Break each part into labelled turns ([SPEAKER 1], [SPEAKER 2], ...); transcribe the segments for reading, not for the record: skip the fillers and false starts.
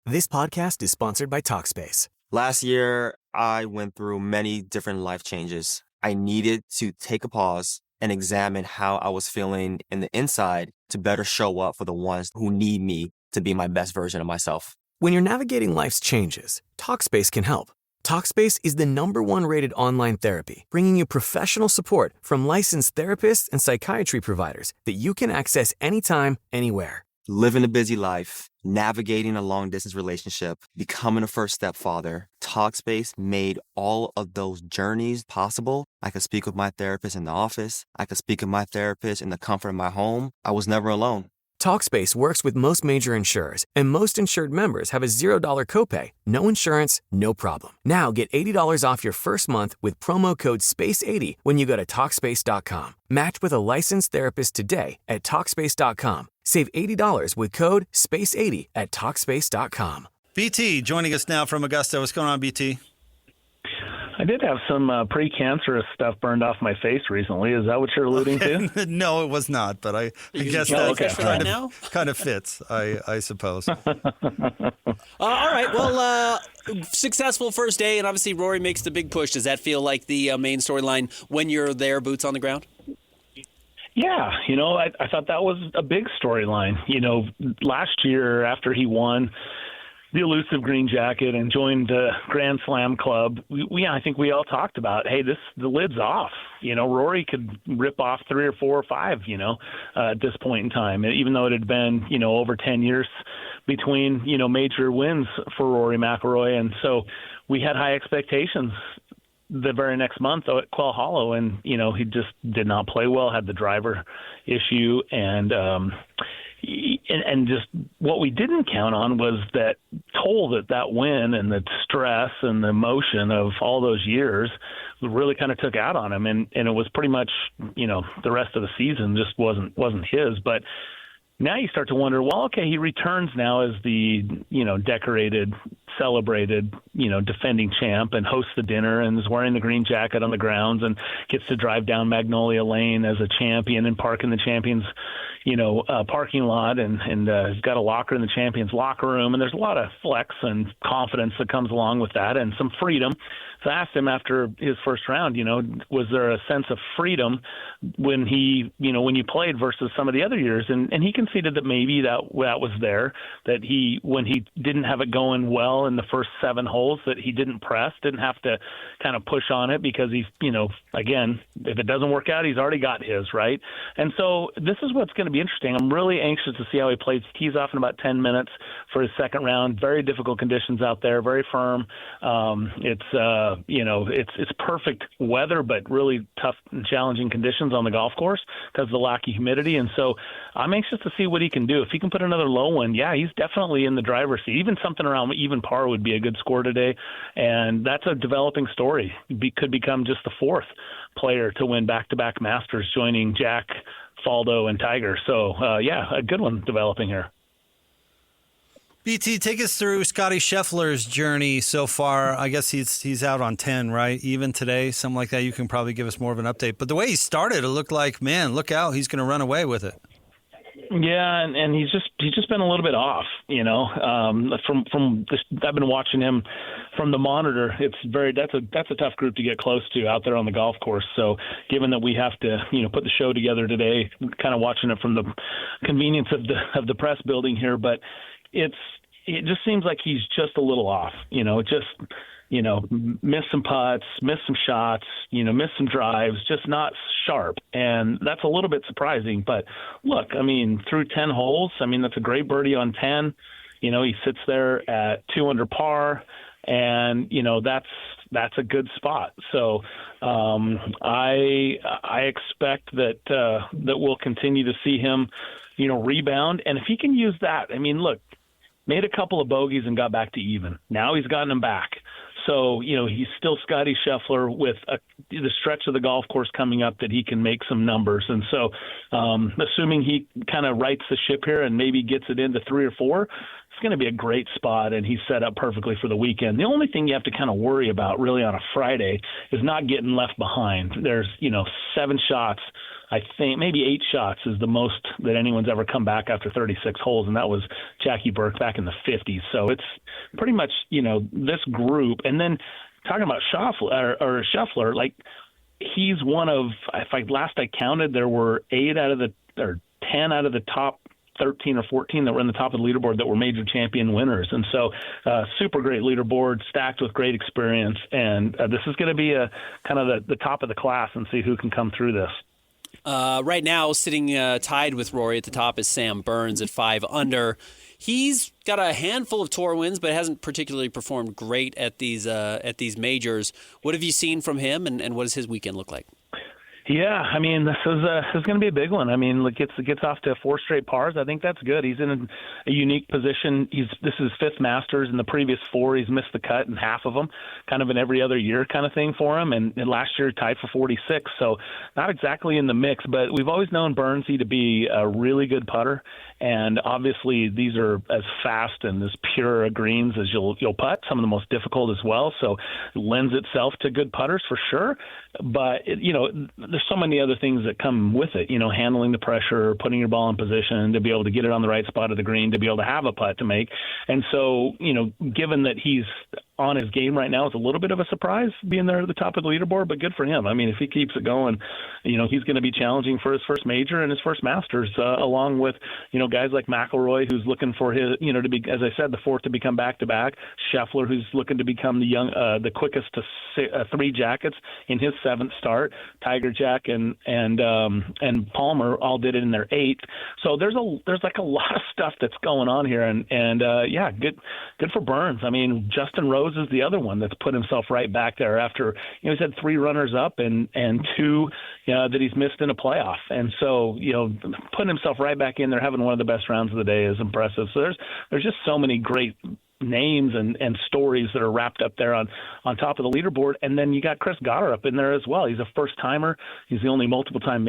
[SPEAKER 1] This podcast is sponsored by Talkspace.
[SPEAKER 2] Last year, I went through many different life changes. I needed to take a pause and examine how I was feeling in the inside to better show up for the ones who need me to be my best version of myself.
[SPEAKER 1] When you're navigating life's changes, Talkspace can help. Talkspace is the #1 rated online therapy, bringing you professional support from licensed therapists and psychiatry providers that you can access anytime, anywhere.
[SPEAKER 2] Living a busy life, navigating a long-distance relationship, becoming a first-step father, Talkspace made all of those journeys possible. I could speak with my therapist in the office. I could speak with my therapist in the comfort of my home. I was never alone.
[SPEAKER 1] Talkspace works with most major insurers, and most insured members have a $0 copay. No insurance, no problem. Now get $80 off your first month with promo code SPACE80 when you go to Talkspace.com. Match with a licensed therapist today at Talkspace.com. Save $80 with code SPACE80 at Talkspace.com.
[SPEAKER 3] BT joining us now from Augusta. What's going on, BT?
[SPEAKER 4] I did have some precancerous stuff burned off my face recently. Is that what you're alluding to?
[SPEAKER 3] No, it was not, but I guess that kind of fits, I suppose.
[SPEAKER 5] All right. Well, successful first day, and obviously Rory makes the big push. Does that feel like the main storyline when you're there, boots on the ground?
[SPEAKER 4] Yeah, I thought that was a big storyline. Last year after he won the elusive green jacket and joined the Grand Slam club, I think we all talked about, hey, the lid's off. Rory could rip off 3 or 4 or 5, at this point in time, even though it had been, over 10 years between, major wins for Rory McIlroy. And so we had high expectations the very next month at Quail Hollow, and, he just did not play well, had the driver issue, and just what we didn't count on was that toll that win and the stress and the emotion of all those years really kind of took out on him. And it was pretty much, the rest of the season just wasn't his. But now you start to wonder, well, okay, he returns now as the, decorated, celebrated, defending champ and hosts the dinner and is wearing the green jacket on the grounds and gets to drive down Magnolia Lane as a champion and park in the champions, parking lot and he's got a locker in the champions locker room. And there's a lot of flex and confidence that comes along with that and some freedom. So I asked him after his first round, was there a sense of freedom when when you played versus some of the other years? And he conceded that maybe that was there, that when he didn't have it going well in the first 7 holes, that he didn't press, didn't have to kind of push on it because he's, again, if it doesn't work out, he's already got his, right? And so this is what's going to be interesting. I'm really anxious to see how he plays. Tees off in about 10 minutes for his second round. Very difficult conditions out there, very firm. It's perfect weather, but really tough and challenging conditions on the golf course because of the lack of humidity. And so I'm anxious to see what he can do. If he can put another low one, yeah, he's definitely in the driver's seat. Even something around even par would be a good score today. And that's a developing story. Could become just the 4th player to win back-to-back Masters, joining Jack, Faldo, and Tiger. So, a good one developing here.
[SPEAKER 3] BT, take us through Scotty Scheffler's journey so far. I guess he's out on 10, right? Even today, something like that. You can probably give us more of an update. But the way he started, it looked like, man, look out, he's going to run away with it.
[SPEAKER 4] Yeah, and he's just been a little bit off, from this, I've been watching him from the monitor. That's a tough group to get close to out there on the golf course. So given that we have to, put the show together today, kind of watching it from the convenience of the press building here, but it just seems like he's just a little off, miss some putts, miss some shots, miss some drives, just not sharp. And that's a little bit surprising. But look, through 10 holes, that's a great birdie on 10. He sits there at 2 under par, and, that's a good spot. So I expect that we'll continue to see him, rebound. And if he can use that, look, made a couple of bogeys and got back to even. Now he's gotten them back. So, he's still Scotty Scheffler with the stretch of the golf course coming up that he can make some numbers. And so assuming he kind of rights the ship here and maybe gets it into 3 or 4, going to be a great spot, and he's set up perfectly for the weekend. The only thing you have to kind of worry about really on a Friday is not getting left behind. There's, 7 shots. I think maybe 8 shots is the most that anyone's ever come back after 36 holes, and that was Jackie Burke back in the 50s. So it's pretty much, this group. And then talking about Scheffler, like he's one of, last I counted, there were 10 out of the top 13 or 14 that were in the top of the leaderboard that were major champion winners. And so super great leaderboard, stacked with great experience. And this is going to be a kind of the top of the class and see who can come through this.
[SPEAKER 5] Right now, sitting tied with Rory at the top is Sam Burns at 5 under. He's got a handful of tour wins, but hasn't particularly performed great at these majors. What have you seen from him, and what does his weekend look like?
[SPEAKER 4] Yeah, I mean, this is going to be a big one. I mean, it gets off to 4 straight pars. I think that's good. He's in a unique position. This is his 5th Masters. In the previous 4, he's missed the cut in half of them, kind of an every other year kind of thing for him. And last year, tied for 46, so not exactly in the mix. But we've always known Burnsy to be a really good putter. And obviously, these are as fast and as pure greens as you'll putt. Some of the most difficult as well. So it lends itself to good putters for sure. But there's so many other things that come with it. Handling the pressure, putting your ball in position to be able to get it on the right spot of the green, to be able to have a putt to make. And so, given that he's on his game right now, it's a little bit of a surprise being there at the top of the leaderboard, but good for him. I mean, if he keeps it going, he's going to be challenging for his first major and his first Masters, along with, guys like McIlroy, who's looking for his, to be, as I said, the 4th to become back-to-back. Scheffler, who's looking to become the quickest to 3 jackets in his 7th start. Tiger, Jack, and Palmer all did it in their 8th. So there's like a lot of stuff that's going on here, and good for Burns. I mean, Justin Rose is the other one that's put himself right back there after he's had 3 runners up and 2 that he's missed in a playoff, and so putting himself right back in there, having one of the best rounds of the day is impressive. So there's just so many great names and stories that are wrapped up there on top of the leaderboard. And then you got Chris Goddard up in there as well. He's a first-timer. He's the only multiple-time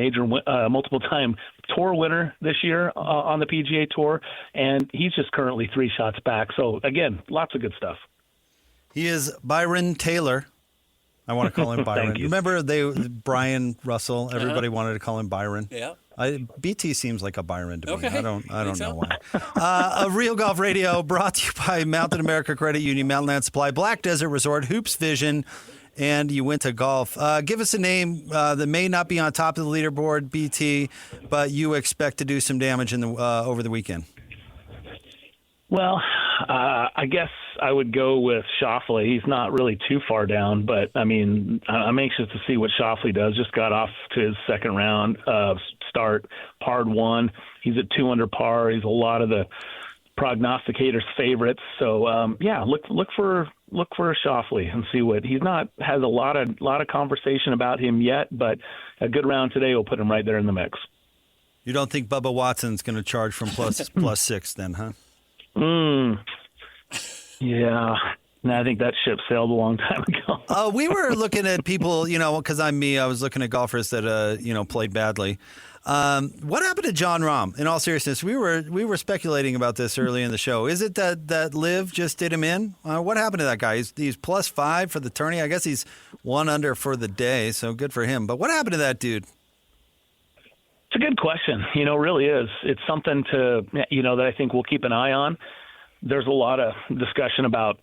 [SPEAKER 4] tour winner this year on the PGA Tour, and he's just currently 3 shots back. So, again, lots of good stuff.
[SPEAKER 3] He is Byron Taylor. I want to call him Byron. Remember Brian Russell? Everybody wanted to call him Byron.
[SPEAKER 5] Yeah.
[SPEAKER 3] BT seems like a Byron to me.
[SPEAKER 5] Okay.
[SPEAKER 3] I don't know why. A Real Golf Radio brought to you by Mountain America Credit Union, Mountain Land Supply, Black Desert Resort, Hoops Vision, and you went to golf. Give us a name that may not be on top of the leaderboard, BT, but you expect to do some damage in the over the weekend.
[SPEAKER 4] Well, I guess I would go with Schauffele. He's not really too far down, but, I mean, I'm anxious to see what Schauffele does. Just got off to his second round start, parred 1. He's at 2 under par. He's a lot of the prognosticators' favorites. So, look for Schauffele and see what he's not has a lot of conversation about him yet, but a good round today will put him right there in the mix.
[SPEAKER 3] You don't think Bubba Watson's going to charge from plus 6 then, huh?
[SPEAKER 4] Yeah. No, I think that ship sailed a long time ago.
[SPEAKER 3] We were looking at people, because I'm me, I was looking at golfers that, played badly. What happened to John Rahm? In all seriousness, we were speculating about this early in the show. Is it that Liv just did him in? What happened to that guy? He's plus 5 for the tourney. I guess he's 1 under for the day, so good for him. But what happened to that dude?
[SPEAKER 4] It's a good question. It really is. It's something that I think we'll keep an eye on. There's a lot of discussion about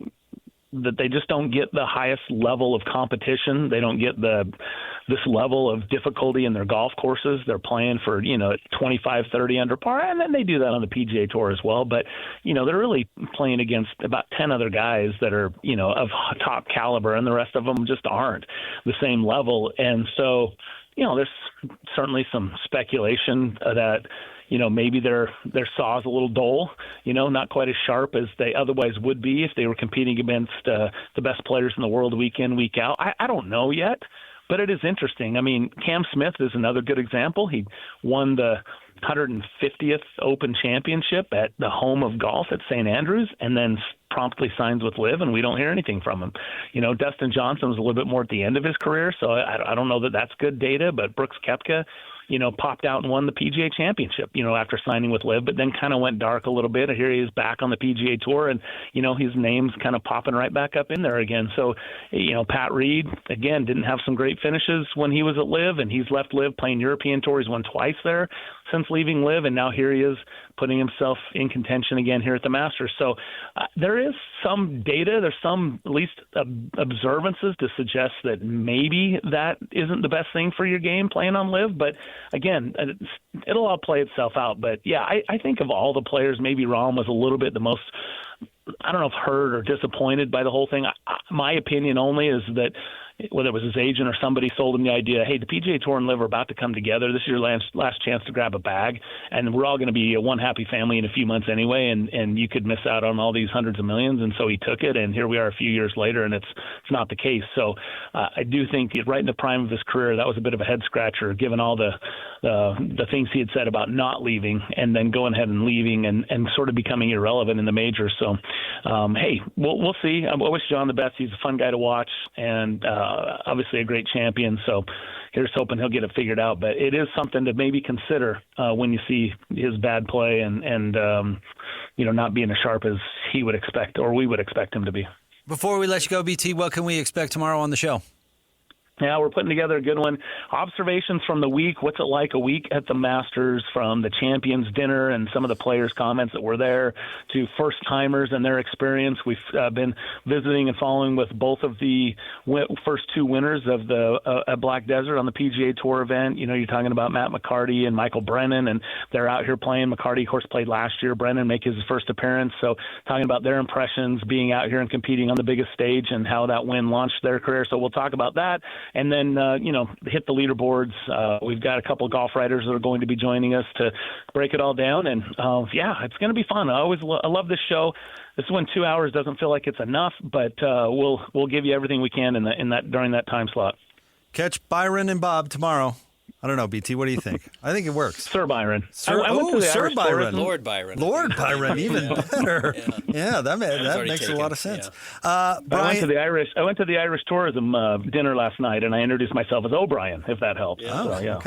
[SPEAKER 4] that they just don't get the highest level of competition. They don't get this level of difficulty in their golf courses. They're playing for, 25, 30 under par, and then they do that on the PGA Tour as well. But, they're really playing against about 10 other guys that are, of top caliber, and the rest of them just aren't the same level. And so, there's certainly some speculation that, maybe their saw is a little dull, not quite as sharp as they otherwise would be if they were competing against the best players in the world week in, week out. I don't know yet, but it is interesting. I mean, Cam Smith is another good example. He won the 150th Open Championship at the home of golf at St. Andrews, and then promptly signs with Liv, and we don't hear anything from him. Dustin Johnson was a little bit more at the end of his career, so I don't know that that's good data, but Brooks Koepka, popped out and won the PGA Championship, after signing with LIV, but then kind of went dark a little bit. Here he is back on the PGA Tour, and, his name's kind of popping right back up in there again. So, Pat Reed, again, didn't have some great finishes when he was at LIV, and he's left LIV playing European Tour. He's won twice there since leaving LIV, and now here he is putting himself in contention again here at the Masters. So there is some data, there's some at least observances to suggest that maybe that isn't the best thing for your game playing on LIV. But again, it'll all play itself out. But yeah, I think of all the players, maybe Rahm was a little bit the most, I don't know if hurt or disappointed by the whole thing. My opinion only is that whether it was his agent or somebody sold him the idea, hey, the PGA Tour and LIV are about to come together. This is your last chance to grab a bag, and we're all going to be one happy family in a few months anyway, and you could miss out on all these hundreds of millions. And so he took it, and here we are a few years later, and it's not the case. So I do think right in the prime of his career, that was a bit of a head-scratcher, given all the things he had said about not leaving and then going ahead and leaving and sort of becoming irrelevant in the majors. So, hey, we'll see. I wish John the best. He's a fun guy to watch, and obviously a great champion. So here's hoping he'll get it figured out. But it is something to maybe consider when you see his bad play and not being as sharp as he would expect or we would expect him to be.
[SPEAKER 3] Before we let you go, BT, what can we expect tomorrow on the show?
[SPEAKER 4] Yeah, we're putting together a good one. Observations from the week. What's it like a week at the Masters, from the Champions Dinner and some of the players' comments that were there to first-timers and their experience. We've been visiting and following with both of the first two winners of the Black Desert on the PGA Tour event. You're talking about Matt McCarty and Michael Brennan, and they're out here playing. McCarty, of course, played last year. Brennan make his first appearance. So talking about their impressions being out here and competing on the biggest stage and how that win launched their career. So we'll talk about that. And then, hit the leaderboards. We've got a couple of golf writers that are going to be joining us to break it all down. And, it's going to be fun. I love this show. This is when 2 hours doesn't feel like it's enough, but we'll give you everything we can during that time slot.
[SPEAKER 3] Catch Byron and Bob tomorrow. I don't know, BT. What do you think? I think it works.
[SPEAKER 4] Sir Byron.
[SPEAKER 3] Sir Byron.
[SPEAKER 5] Lord Byron.
[SPEAKER 3] Lord Byron, even better. Yeah, that makes a lot of sense.
[SPEAKER 5] Yeah.
[SPEAKER 3] Brian,
[SPEAKER 4] I went to the Irish tourism dinner last night, and I introduced myself as O'Brien, if that helps.
[SPEAKER 5] Yeah.
[SPEAKER 3] Oh, so,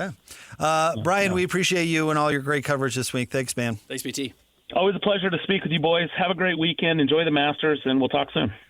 [SPEAKER 3] okay. Brian, we appreciate you and all your great coverage this week. Thanks, man.
[SPEAKER 5] Thanks, BT.
[SPEAKER 4] Always a pleasure to speak with you boys. Have a great weekend. Enjoy the Masters, and we'll talk soon.